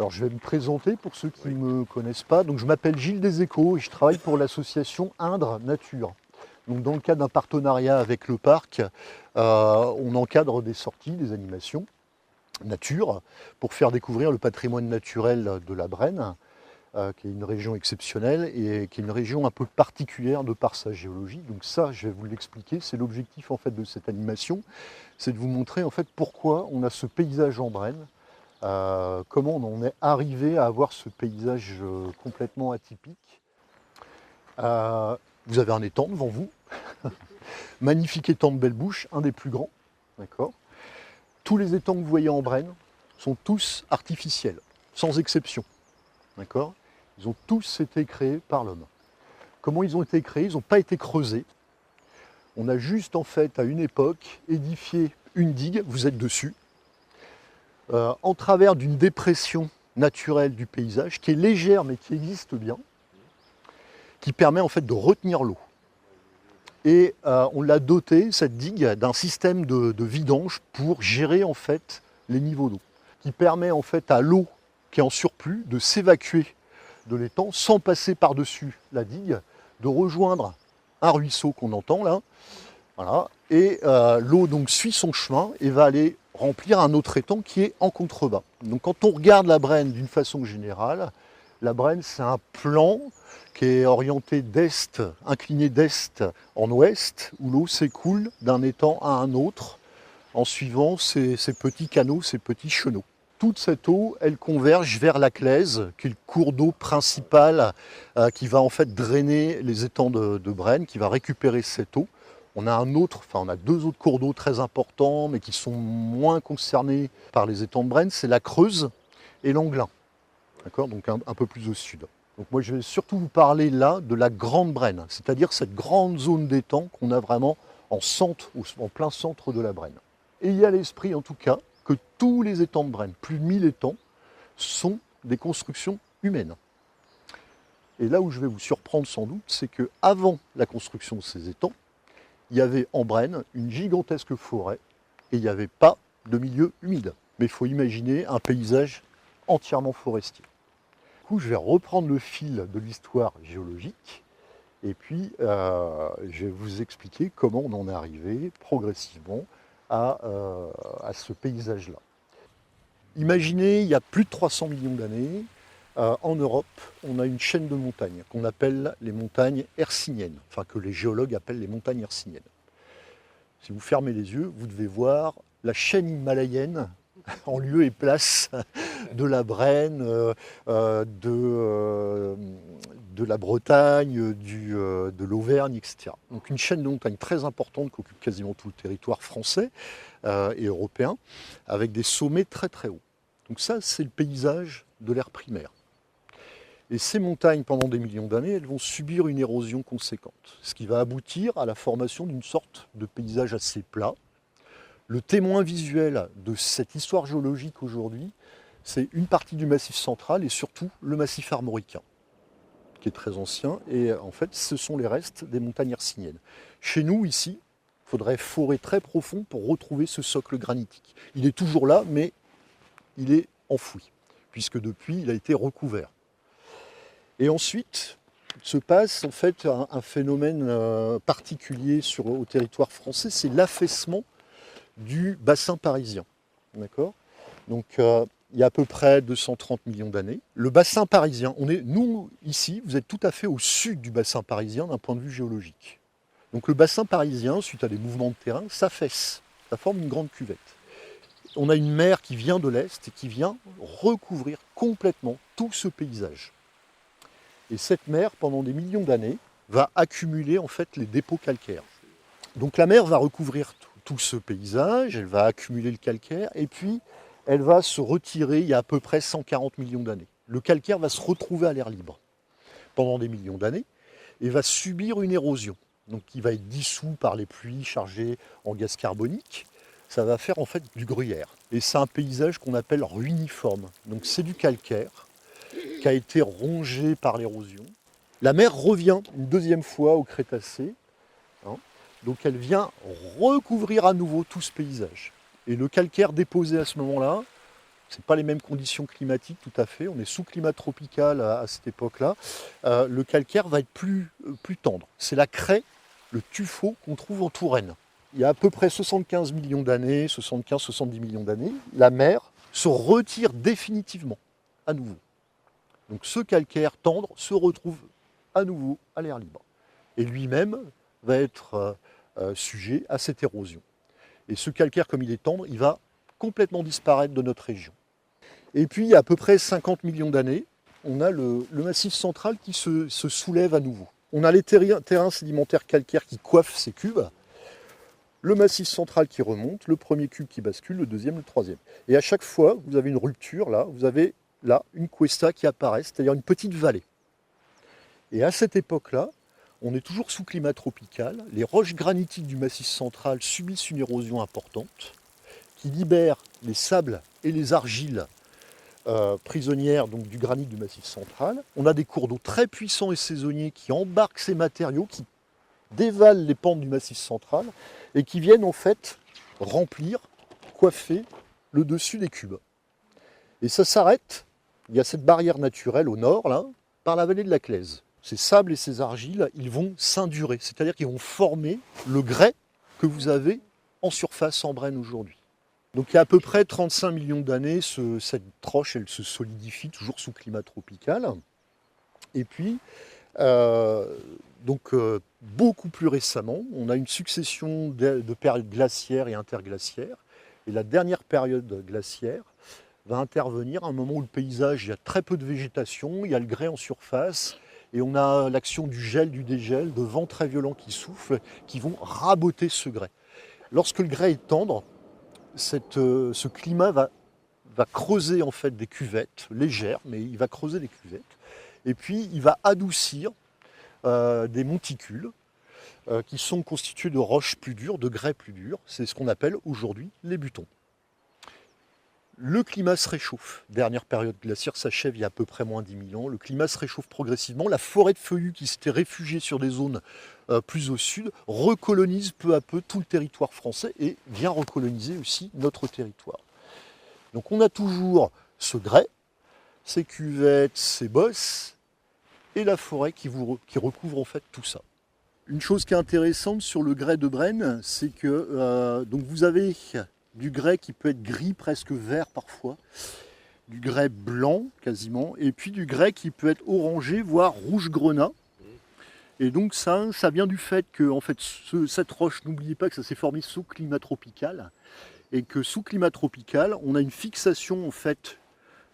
Alors je vais me présenter pour ceux qui ne me connaissent pas. Donc je m'appelle Gilles Deséchos et je travaille pour l'association Indre Nature. Donc dans le cadre d'un partenariat avec le parc, on encadre des sorties, des animations nature pour faire découvrir le patrimoine naturel de la Brenne, qui est une région exceptionnelle et qui est une région un peu particulière de par sa géologie. Donc ça, je vais vous l'expliquer, c'est l'objectif en fait de cette animation, c'est de vous montrer en fait pourquoi on a ce paysage en Brenne. Comment on en est arrivé à avoir ce paysage complètement atypique. Vous avez un étang devant vous, magnifique étang de Belle-Bouche, un des plus grands. D'accord. Tous les étangs que vous voyez en Brenne sont tous artificiels, sans exception. D'accord. Ils ont tous été créés par l'homme. Comment ils ont été créés? Ils n'ont pas été creusés. On a juste en fait à une époque édifié une digue, vous êtes dessus, en travers d'une dépression naturelle du paysage qui est légère mais qui existe bien, qui permet en fait de retenir l'eau. Et on l'a doté, cette digue, d'un système de vidange pour gérer en fait les niveaux d'eau, qui permet en fait à l'eau qui est en surplus de s'évacuer de l'étang sans passer par-dessus la digue, de rejoindre un ruisseau qu'on entend là, voilà, et l'eau donc suit son chemin et va aller remplir un autre étang qui est en contrebas. Donc quand on regarde la Brenne d'une façon générale, la Brenne c'est un plan qui est orienté d'est, incliné d'est en ouest, où l'eau s'écoule d'un étang à un autre en suivant ces petits canaux, ces petits chenaux. Toute cette eau, elle converge vers la Claise, qui est le cours d'eau principal qui va en fait drainer les étangs de Brenne, qui va récupérer cette eau. On a deux autres cours d'eau très importants, mais qui sont moins concernés par les étangs de Brenne, c'est la Creuse et l'Anglin, d'accord, donc un peu plus au sud. Donc moi je vais surtout vous parler là de la Grande Brenne, c'est-à-dire cette grande zone d'étang qu'on a vraiment en plein centre de la Brenne. Ayez à l'esprit en tout cas que tous les étangs de Brenne, plus de 1000 étangs, sont des constructions humaines. Et là où je vais vous surprendre sans doute, c'est qu'avant la construction de ces étangs, il y avait en Brenne une gigantesque forêt et il n'y avait pas de milieu humide. Mais il faut imaginer un paysage entièrement forestier. Du coup, je vais reprendre le fil de l'histoire géologique et puis je vais vous expliquer comment on en est arrivé progressivement à ce paysage-là. Imaginez, il y a plus de 300 millions d'années, en Europe, on a une chaîne de montagnes qu'on appelle les montagnes hercyniennes, enfin que les géologues appellent les montagnes hercyniennes. Si vous fermez les yeux, vous devez voir la chaîne himalayenne en lieu et place de la Brenne, de la Bretagne, de l'Auvergne, etc. Donc une chaîne de montagnes très importante qui occupe quasiment tout le territoire français et européen, avec des sommets très très hauts. Donc ça, c'est le paysage de l'ère primaire. Et ces montagnes, pendant des millions d'années, elles vont subir une érosion conséquente, ce qui va aboutir à la formation d'une sorte de paysage assez plat. Le témoin visuel de cette histoire géologique aujourd'hui, c'est une partie du massif central et surtout le massif armoricain, qui est très ancien. Et en fait, ce sont les restes des montagnes hercyniennes. Chez nous, ici, il faudrait forer très profond pour retrouver ce socle granitique. Il est toujours là, mais il est enfoui, puisque depuis, il a été recouvert. Et ensuite, se passe en fait un phénomène particulier au territoire français, c'est l'affaissement du bassin parisien. D'accord. Donc il y a à peu près 230 millions d'années. Le bassin parisien, nous ici, vous êtes tout à fait au sud du bassin parisien d'un point de vue géologique. Donc le bassin parisien, suite à des mouvements de terrain, s'affaisse, ça forme une grande cuvette. On a une mer qui vient de l'est et qui vient recouvrir complètement tout ce paysage. Et cette mer, pendant des millions d'années, va accumuler en fait les dépôts calcaires. Donc la mer va recouvrir tout ce paysage, elle va accumuler le calcaire, et puis elle va se retirer il y a à peu près 140 millions d'années. Le calcaire va se retrouver à l'air libre pendant des millions d'années et va subir une érosion. Donc il va être dissous par les pluies chargées en gaz carbonique. Ça va faire en fait du gruyère. Et c'est un paysage qu'on appelle ruiniforme. Donc c'est du calcaire qui a été rongé par l'érosion. La mer revient une deuxième fois au Crétacé. Donc elle vient recouvrir à nouveau tout ce paysage. Et le calcaire déposé à ce moment-là, Ce pas les mêmes conditions climatiques tout à fait. On est sous climat tropical à cette époque-là. Le calcaire va être plus tendre. C'est la craie, le tuffeau qu'on trouve en Touraine. Il y a à peu près 75 millions d'années, 75-70 millions d'années, la mer se retire définitivement à nouveau. Donc ce calcaire tendre se retrouve à nouveau à l'air libre. Et lui-même va être sujet à cette érosion. Et ce calcaire, comme il est tendre, il va complètement disparaître de notre région. Et puis, il y a à peu près 50 millions d'années, on a le massif central qui se soulève à nouveau. On a les terrains sédimentaires calcaires qui coiffent ces cubes, le massif central qui remonte, le premier cube qui bascule, le deuxième, le troisième. Et à chaque fois, vous avez une rupture, là, vous avez là une cuesta qui apparaît, c'est-à-dire une petite vallée. Et à cette époque-là, on est toujours sous climat tropical, les roches granitiques du massif central subissent une érosion importante, qui libère les sables et les argiles prisonnières donc, du granit du massif central. On a des cours d'eau très puissants et saisonniers qui embarquent ces matériaux, qui dévalent les pentes du massif central et qui viennent en fait remplir, coiffer le dessus des cubes. Et ça s'arrête, il y a cette barrière naturelle au nord, là, par la vallée de la Claise. Ces sables et ces argiles, ils vont s'indurer, c'est-à-dire qu'ils vont former le grès que vous avez en surface en Brenne aujourd'hui. Donc il y a à peu près 35 millions d'années, cette roche elle se solidifie toujours sous climat tropical. Et puis, beaucoup plus récemment, on a une succession de périodes glaciaires et interglaciaires. Et la dernière période glaciaire va intervenir à un moment où le paysage, il y a très peu de végétation, il y a le grès en surface, et on a l'action du gel, du dégel, de vents très violents qui soufflent, qui vont raboter ce grès. Lorsque le grès est tendre, ce climat va creuser en fait des cuvettes légères, mais il va creuser des cuvettes, et puis il va adoucir des monticules qui sont constitués de roches plus dures, de grès plus durs. C'est ce qu'on appelle aujourd'hui les butons. Le climat se réchauffe. Dernière période glaciaire s'achève il y a à peu près moins 10 000 ans. Le climat se réchauffe progressivement. La forêt de feuillus qui s'était réfugiée sur des zones plus au sud recolonise peu à peu tout le territoire français et vient recoloniser aussi notre territoire. Donc on a toujours ce grès, ces cuvettes, ces bosses et la forêt qui recouvre en fait tout ça. Une chose qui est intéressante sur le grès de Brenne, c'est que donc vous avez du grès qui peut être gris, presque vert parfois, du grès blanc quasiment, et puis du grès qui peut être orangé, voire rouge grenat. Et donc ça vient du fait que en fait, cette roche, n'oubliez pas que ça s'est formé sous climat tropical, et que sous climat tropical, on a une fixation en fait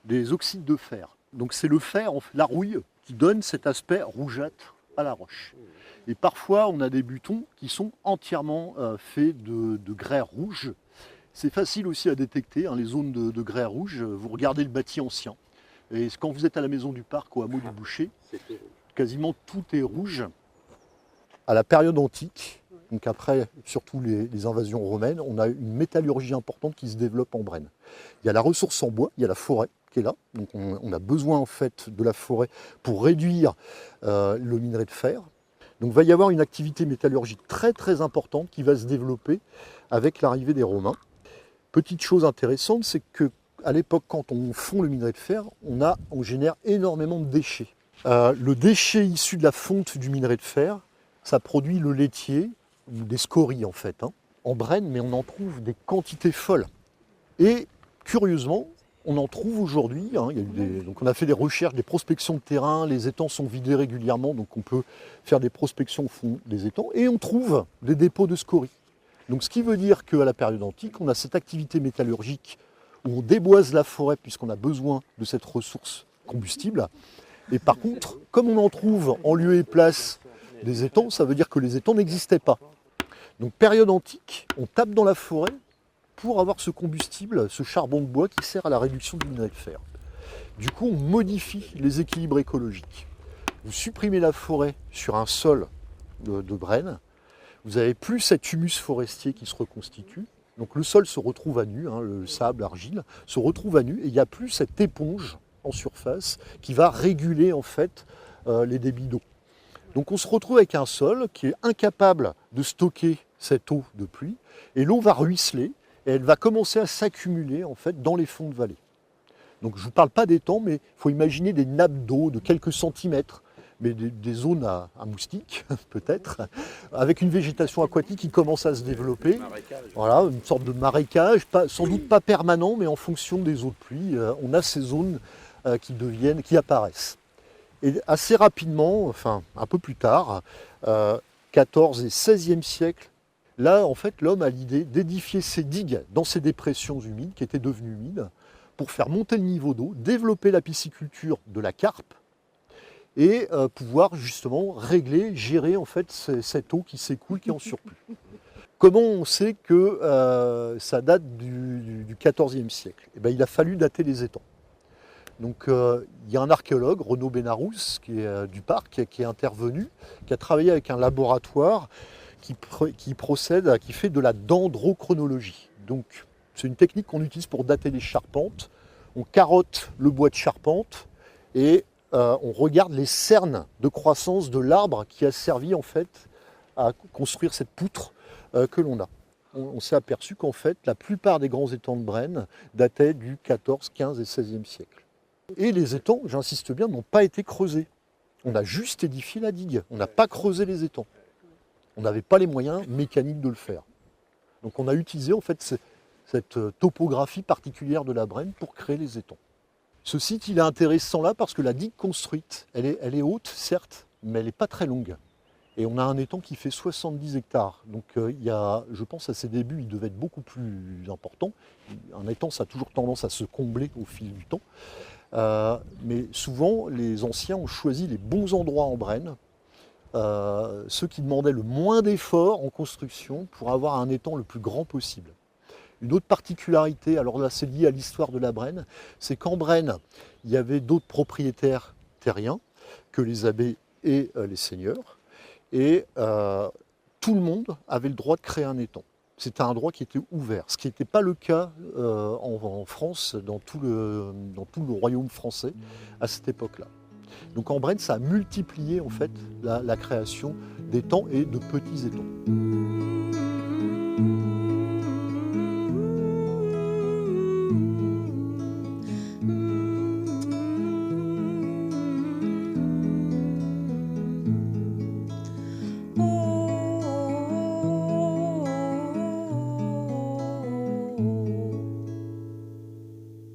des oxydes de fer. Donc c'est le fer, la rouille, qui donne cet aspect rougeâtre à la roche. Et parfois, on a des butons qui sont entièrement faits de grès rouge. C'est facile aussi à détecter, les zones de grès rouge. Vous regardez le bâti ancien. Et quand vous êtes à la maison du parc, au hameau du Boucher, quasiment tout est rouge. À la période antique, donc après surtout les invasions romaines, on a une métallurgie importante qui se développe en Brenne. Il y a la ressource en bois, il y a la forêt qui est là. Donc on a besoin en fait de la forêt pour réduire le minerai de fer. Donc il va y avoir une activité métallurgique très très importante qui va se développer avec l'arrivée des Romains. Petite chose intéressante, c'est qu'à l'époque, quand on fond le minerai de fer, on génère énormément de déchets. Le déchet issu de la fonte du minerai de fer, ça produit le laitier, ou des scories en fait, en Brenne, mais on en trouve des quantités folles. Et curieusement, on en trouve aujourd'hui. Donc on a fait des recherches, des prospections de terrain, les étangs sont vidés régulièrement, donc on peut faire des prospections au fond des étangs, et on trouve des dépôts de scories. Donc ce qui veut dire qu'à la période antique, on a cette activité métallurgique où on déboise la forêt puisqu'on a besoin de cette ressource combustible. Et par contre, comme on en trouve en lieu et place des étangs, ça veut dire que les étangs n'existaient pas. Donc période antique, on tape dans la forêt pour avoir ce combustible, ce charbon de bois qui sert à la réduction du minerai de fer. Du coup, on modifie les équilibres écologiques. Vous supprimez la forêt sur un sol de Brenne, vous n'avez plus cet humus forestier qui se reconstitue. Donc le sol se retrouve à nu, le sable, l'argile, se retrouve à nu et il n'y a plus cette éponge en surface qui va réguler en fait les débits d'eau. Donc on se retrouve avec un sol qui est incapable de stocker cette eau de pluie et l'eau va ruisseler et elle va commencer à s'accumuler en fait dans les fonds de vallée. Donc je ne vous parle pas d'étangs, mais il faut imaginer des nappes d'eau de quelques centimètres, mais des zones à moustiques peut-être, avec une végétation aquatique qui commence à se développer. Voilà, une sorte de marécage, sans doute pas permanent, mais en fonction des eaux de pluie, on a ces zones qui apparaissent. Et assez rapidement, enfin un peu plus tard, 14 et 16e siècle, là en fait l'homme a l'idée d'édifier ces digues dans ces dépressions humides qui étaient devenues humides pour faire monter le niveau d'eau, développer la pisciculture de la carpe et pouvoir justement régler, gérer en fait cette eau qui s'écoule, qui est en surplus. Comment on sait que ça date du XIVe siècle? Eh bien, il a fallu dater les étangs. Donc il y a un archéologue, Renaud Benarous, qui est du parc, qui est intervenu, qui a travaillé avec un laboratoire qui fait de la dendrochronologie. Donc c'est une technique qu'on utilise pour dater les charpentes. On carotte le bois de charpente et on regarde les cernes de croissance de l'arbre qui a servi en fait à construire cette poutre que l'on a. On s'est aperçu qu'en fait la plupart des grands étangs de Brenne dataient du 14, 15 et 16e siècle. Et les étangs, j'insiste bien, n'ont pas été creusés. On a juste édifié la digue, on n'a pas creusé les étangs. On n'avait pas les moyens mécaniques de le faire. Donc on a utilisé en fait cette topographie particulière de la Brenne pour créer les étangs. Ce site il est intéressant là parce que la digue construite, elle est haute certes, mais elle n'est pas très longue. Et on a un étang qui fait 70 hectares. Donc je pense à ses débuts, il devait être beaucoup plus important. Un étang, ça a toujours tendance à se combler au fil du temps. Mais souvent, les anciens ont choisi les bons endroits en Brenne, ceux qui demandaient le moins d'efforts en construction pour avoir un étang le plus grand possible. Une autre particularité, alors là c'est lié à l'histoire de la Brenne, c'est qu'en Brenne, il y avait d'autres propriétaires terriens que les abbés et les seigneurs, et tout le monde avait le droit de créer un étang. C'était un droit qui était ouvert, ce qui n'était pas le cas en France, dans tout le royaume français à cette époque-là. Donc en Brenne, ça a multiplié en fait la création d'étangs et de petits étangs.